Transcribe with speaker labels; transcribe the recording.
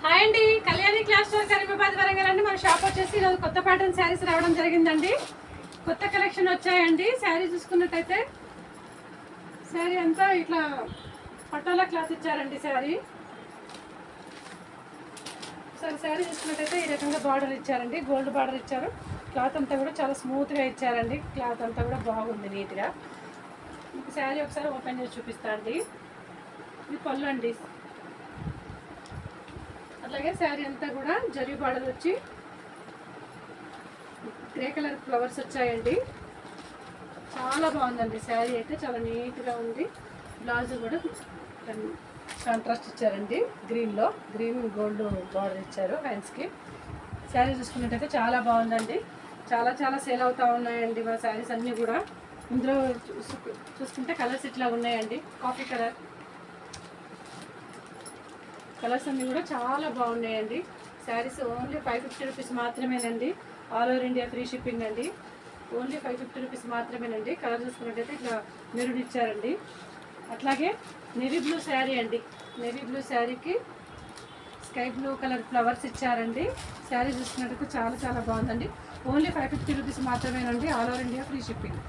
Speaker 1: Hi అండి, Kalyani class store Karimabad Warangal అండి. మన షాప్ వచ్చేసి ఈరోజు కొత్త ప్యాటర్న్ శారీస్ రావడం జరిగిందండి. కొత్త కలెక్షన్ వచ్చాయండి. శారీ చూసుకున్నట్టయితే శారీ అంతా ఇట్లా పట్టోలా క్లాత్ ఇచ్చారండి. శారీ చూసుకున్నట్టయితే ఈ రకంగా బార్డర్ ఇచ్చారండి, గోల్డ్ బార్డర్ ఇచ్చారు. క్లాత్ అంతా కూడా చాలా స్మూత్గా ఇచ్చారండి. క్లాత్ అంతా కూడా బాగుంది, నీట్గా. మీకు శారీ ఒకసారి ఓపెన్ చేసి చూపిస్తా అండి. ఇది పళ్ళు అండి. అట్లాగే శారీ అంతా కూడా జరీ బార్డర్ వచ్చి గ్రే కలర్ ఫ్లవర్స్ వచ్చాయండి. చాలా బాగుందండి శారీ అయితే, చాలా నీట్గా ఉంది. బ్లౌజ్ కూడా కాంట్రాస్ట్ ఇచ్చారండి, గ్రీన్ గోల్డ్ బార్డర్ ఇచ్చారు హ్యాండ్స్కి. శారీ చూసుకున్నట్టయితే చాలా బాగుందండి. చాలా సేల్ అవుతూ ఉన్నాయండి మా శారీస్ అన్నీ కూడా. ఇందులో చూసుకుంటే కలర్స్ ఇట్లా ఉన్నాయండి. కాఫీ కలర్స్ అన్నీ కూడా చాలా బాగున్నాయండి. శారీస్ ఓన్లీ 550 రూపీస్ మాత్రమేనండి. All over India free shipping అండి. ఓన్లీ 550 రూపీస్ మాత్రమేనండి. కలర్ చూసుకున్నట్టయితే ఇట్లా మెరూన్ ఇచ్చారండి. అట్లాగే నేవీ బ్లూ శారీ అండి. నేవీ బ్లూ శారీకి స్కై బ్లూ కలర్ ఫ్లవర్స్ ఇచ్చారండి. శారీ చూసుకున్నట్టయితే చాలా బాగుందండి. ఓన్లీ 550 రూపీస్ మాత్రమేనండి. All over India free shipping.